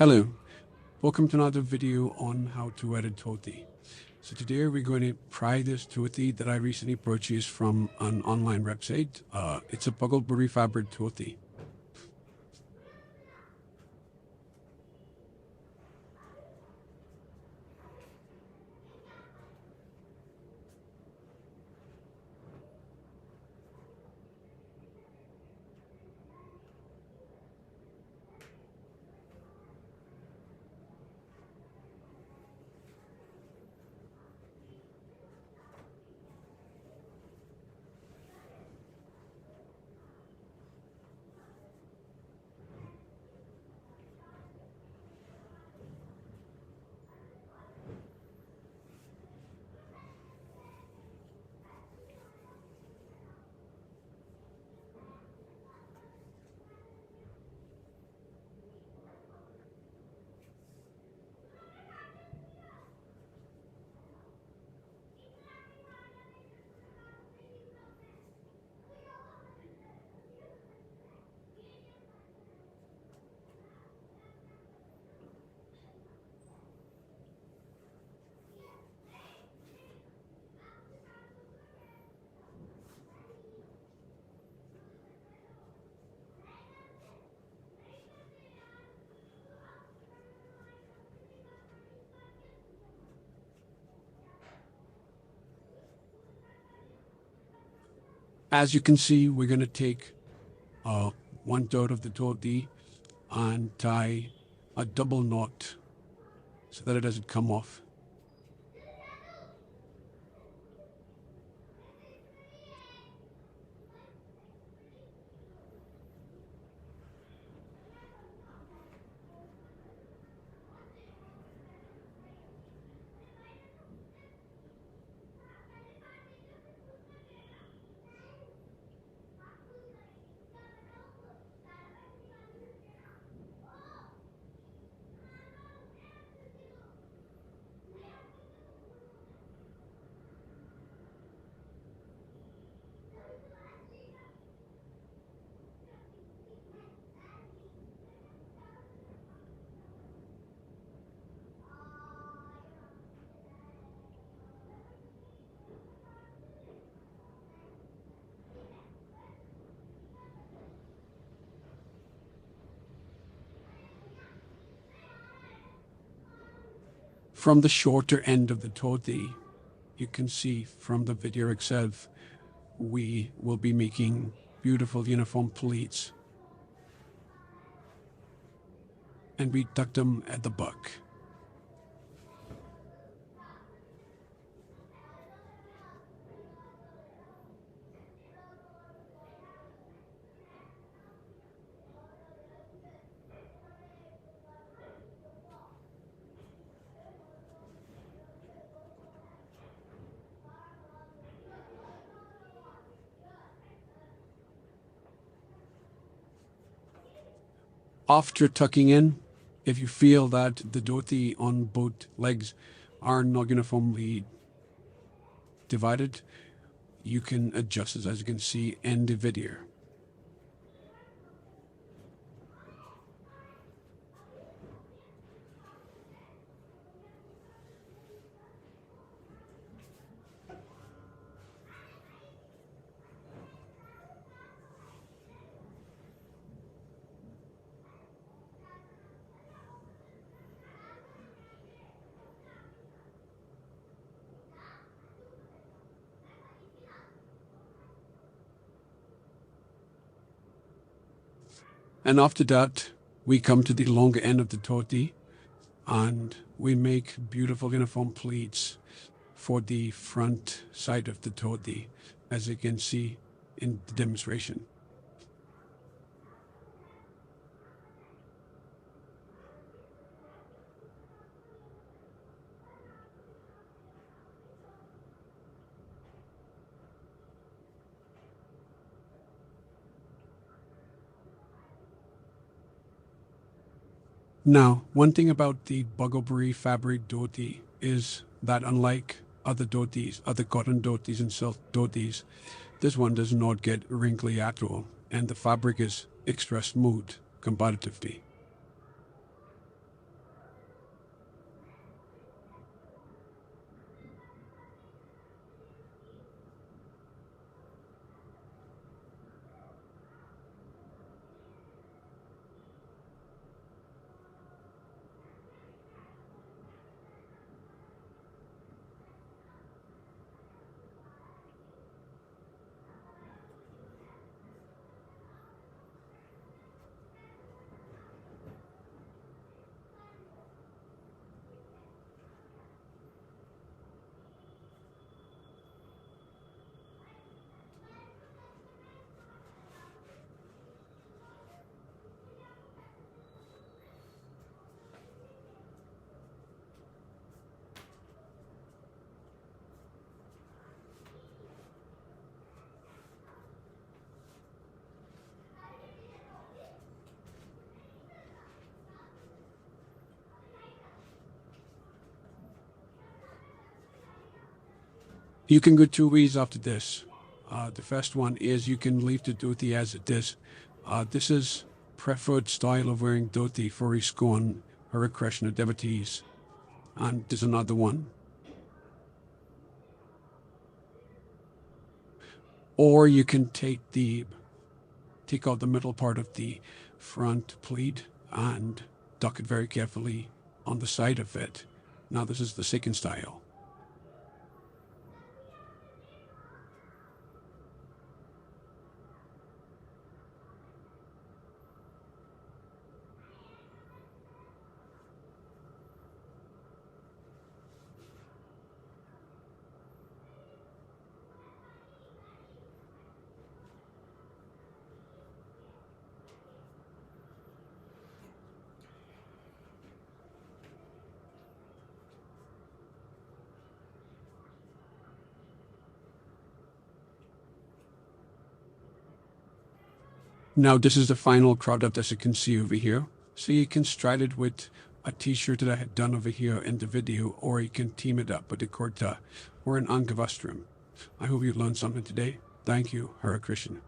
Hello, welcome to another video on how to edit Dhoti. So today we're going to try this Dhoti that I recently purchased from an online website. It's a Bhagalpuri fabric Dhoti. As you can see, we're going to take 1/3 of the Dhoti and tie a double knot so that it doesn't come off. From the shorter end of the Dhoti, you can see from the video itself, we will be making beautiful uniform pleats. And we tuck them at the back. After tucking in, if you feel that the dhoti on both legs are not uniformly divided, you can adjust it, as you can see in the video. And after that, we come to the longer end of the dhoti and we make beautiful uniform pleats for the front side of the dhoti, as you can see in the demonstration. Now, one thing about the Bhagalpuri fabric dhoti is that unlike other dhotis, other cotton dhotis and silk dhotis, this one does not get wrinkly at all, and the fabric is extra smooth comparatively. You can go two ways after this. The first one is you can leave the dhoti as it is. This is preferred style of wearing dhoti for ISKCON Hare Krishna devotees. And there's another one. Or you can take out the middle part of the front pleat and duck it very carefully on the side of it. Now this is the second style. Now this is the final crop up, as you can see over here. So you can stride it with a t-shirt that I had done over here in the video, or you can team it up with a kurta or an angavastram. I hope you learned something today. Thank you. Hare Krishna.